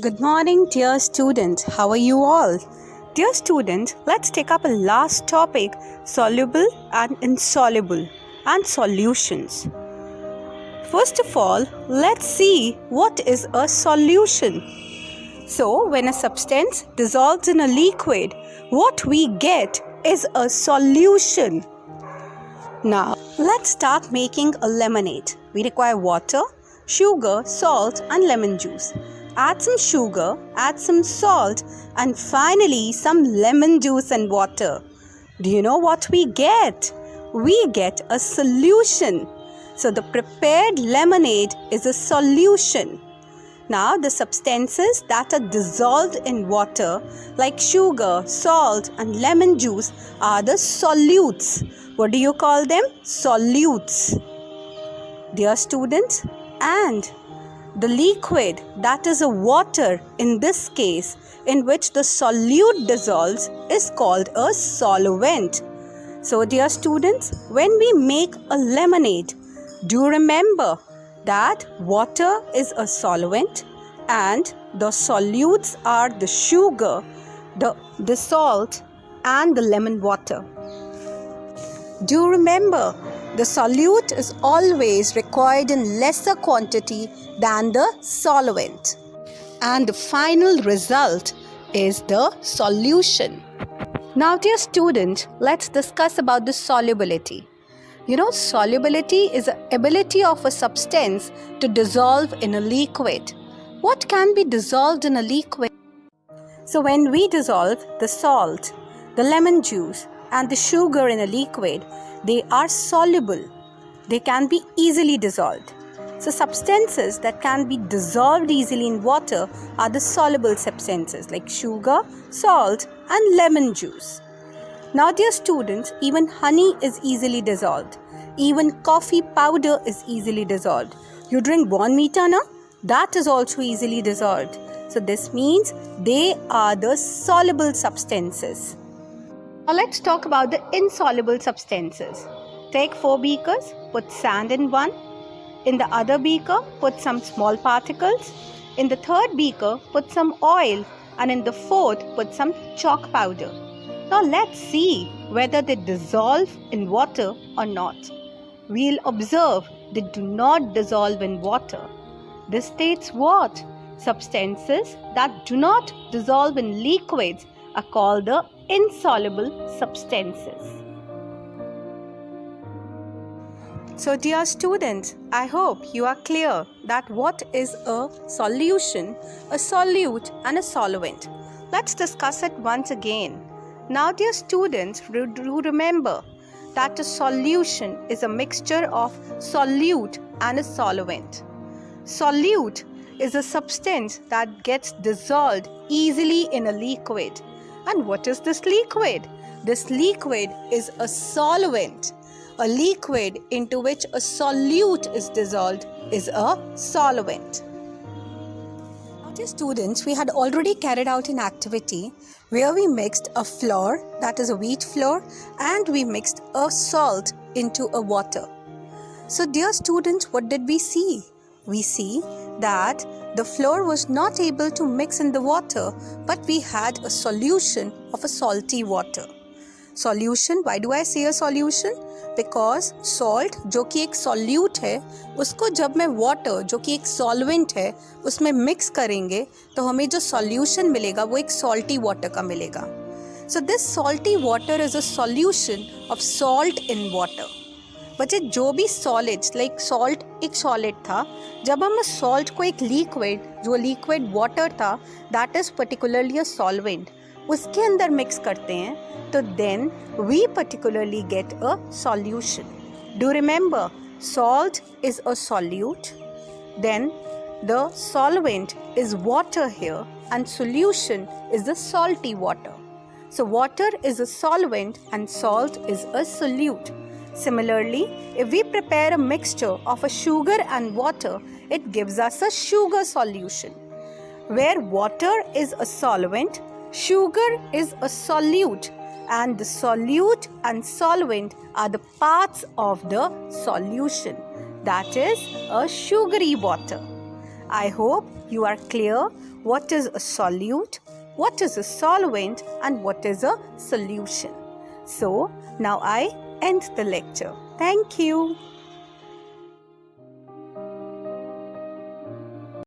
Good morning, dear students. How are you all? Dear students, let's take up a last topic, soluble and insoluble and solutions. First of all, let's see what is a solution. So, when a substance dissolves in a liquid, what we get is a solution. Now, let's start making a lemonade. We require water, sugar, salt and lemon juice. Add some sugar, add some salt and finally some lemon juice and water. Do you know what we get? We get a solution. So the prepared lemonade is a solution. Now the substances that are dissolved in water like sugar, salt and lemon juice are the solutes. What do you call them? Solutes. Dear students, and the liquid, that is a water in this case, in which the solute dissolves, is called a solvent. So dear students, when we make a lemonade, do remember that water is a solvent and the solutes are the sugar, the salt and the lemon water. Do remember, the solute is always required in lesser quantity than the solvent. And the final result is the solution. Now dear student, let's discuss about the solubility. You know, solubility is the ability of a substance to dissolve in a liquid. What can be dissolved in a liquid? So when we dissolve the salt, the lemon juice and the sugar in a liquid, they are soluble. They can be easily dissolved. So substances that can be dissolved easily in water are the soluble substances like sugar, salt and lemon juice. Now dear students, even honey is easily dissolved. Even coffee powder is easily dissolved. You drink Bournvita, na? That is also easily dissolved. So this means they are the soluble substances. Now let's talk about the insoluble substances. Take 4 beakers, put sand in one. In the other beaker, put some small particles. In the third beaker, put some oil. And in the fourth, put some chalk powder. Now let's see whether they dissolve in water or not. We'll observe they do not dissolve in water. This states what? Substances that do not dissolve in liquids are called the insoluble substances. So dear students, I hope you are clear that what is a solution, a solute and a solvent. Let's discuss it once again. Now dear students, do remember that a solution is a mixture of solute and a solvent. Solute is a substance that gets dissolved easily in a liquid. And what is this liquid? This liquid is a solvent. A liquid into which a solute is dissolved is a solvent. Now, dear students, we had already carried out an activity where we mixed a flour, that is a wheat flour, and we mixed a salt into a water. So, dear students, what did we see? We see that the flour was not able to mix in the water, but we had a solution of a salty water. Solution, why do I say a solution? Because salt जो कि एक solute है, उसको जब मैं water जो कि एक solvent है उसमें mix करेंगे तो हमें जो solution मिलेगा वो एक salty water का मिलेगा. So this salty water is a solution of salt in water. बच्चे जो भी solids like salt एक solid था, जब हम salt को एक liquid जो liquid water था that is particularly a solvent उसके अंदर mix करते हैं तो then we particularly get a solution. Do remember, salt is a solute, then the solvent is water here and solution is the salty water. So water is a solvent and salt is a solute. Similarly, if we prepare a mixture of a sugar and water, it gives us a sugar solution. Where water is a solvent, sugar is a solute, and the solute and solvent are the parts of the solution. That is a sugary water. I hope you are clear what is a solute, what is a solvent, and what is a solution. So, now I end the lecture. Thank you.